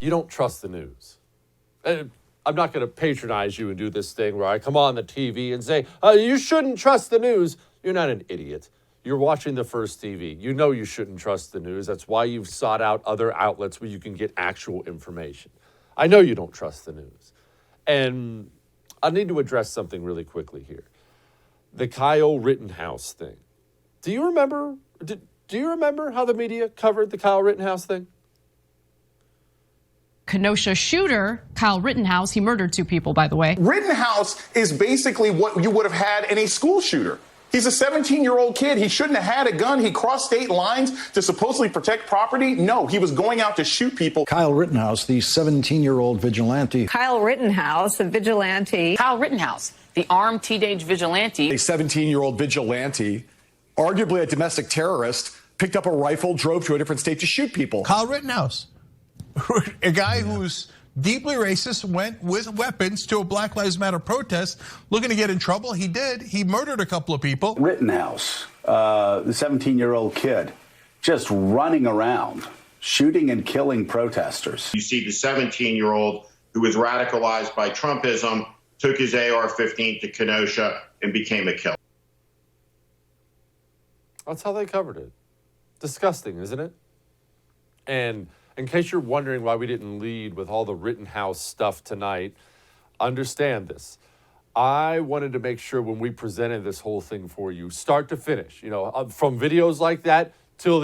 You don't trust the news. I'm not going to patronize you and do this thing where I come on the TV and say, you shouldn't trust the news. You're not an idiot. You're watching the First TV. You know you shouldn't trust the news. That's why you've sought out other outlets where you can get actual information. I know you don't trust the news. And I need to address something really quickly here. The Kyle Rittenhouse thing. Do you remember how the media covered the Kyle Rittenhouse thing? Kenosha shooter, Kyle Rittenhouse, he murdered 2 people, by the way. Rittenhouse is basically what you would have had in a school shooter. He's a 17-year-old kid. He shouldn't have had a gun. He crossed state lines to supposedly protect property. No, he was going out to shoot people. Kyle Rittenhouse, the 17-year-old vigilante. Kyle Rittenhouse, a vigilante. Kyle Rittenhouse, the armed teenage vigilante. A 17-year-old vigilante, arguably a domestic terrorist, picked up a rifle, drove to a different state to shoot people. Kyle Rittenhouse, a guy who's deeply racist, went with weapons to a Black Lives Matter protest looking to get in trouble. He did. He murdered a couple of people. Rittenhouse, the 17-year-old kid, just running around, shooting and killing protesters. You see the 17-year-old who was radicalized by Trumpism, took his AR-15 to Kenosha and became a killer. That's how they covered it. Disgusting, isn't it? And in case you're wondering why we didn't lead with all the Rittenhouse stuff tonight, understand this. I wanted to make sure when we presented this whole thing for you, start to finish, from videos like that till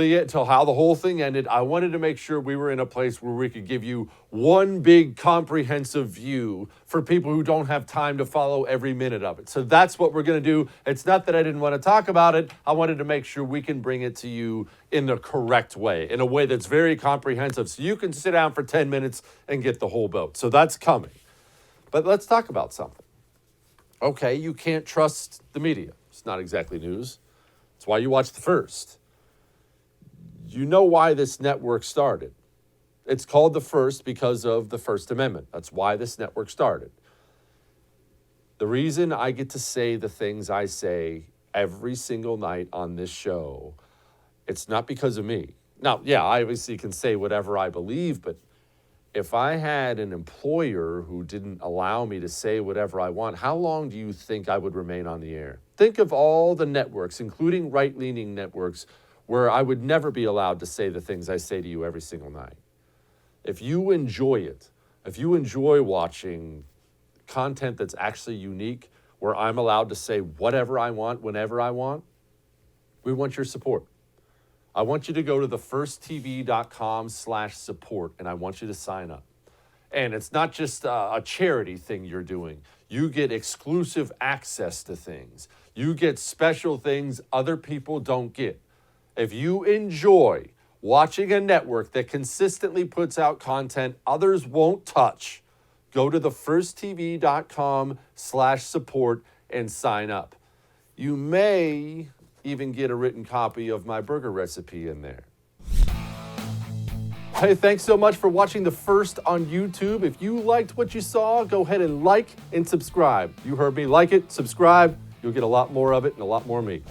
how the whole thing ended, I wanted to make sure we were in a place where we could give you one big comprehensive view for people who don't have time to follow every minute of it. So that's what we're going to do. It's not that I didn't want to talk about it. I wanted to make sure we can bring it to you in the correct way, in a way that's very comprehensive, so you can sit down for 10 minutes and get the whole boat. So that's coming. But let's talk about something. Okay, you can't trust the media. It's not exactly news. It's why you watch the First. You know why this network started. It's called the First because of the First Amendment. That's why this network started. The reason I get to say the things I say every single night on this show, it's not because of me. Now, yeah, I obviously can say whatever I believe, but if I had an employer who didn't allow me to say whatever I want, how long do you think I would remain on the air? Think of all the networks, including right-leaning networks, where I would never be allowed to say the things I say to you every single night. If you enjoy it, if you enjoy watching content that's actually unique, where I'm allowed to say whatever I want, whenever I want, we want your support. I want you to go to thefirsttv.com/support, and I want you to sign up. And it's not just a charity thing you're doing. You get exclusive access to things. You get special things other people don't get. If you enjoy watching a network that consistently puts out content others won't touch, go to thefirsttv.com/support and sign up. You may even get a written copy of my burger recipe in there. Hey, thanks so much for watching The First on YouTube. If you liked what you saw, go ahead and like and subscribe. You heard me. Like it, subscribe. You'll get a lot more of it and a lot more of me.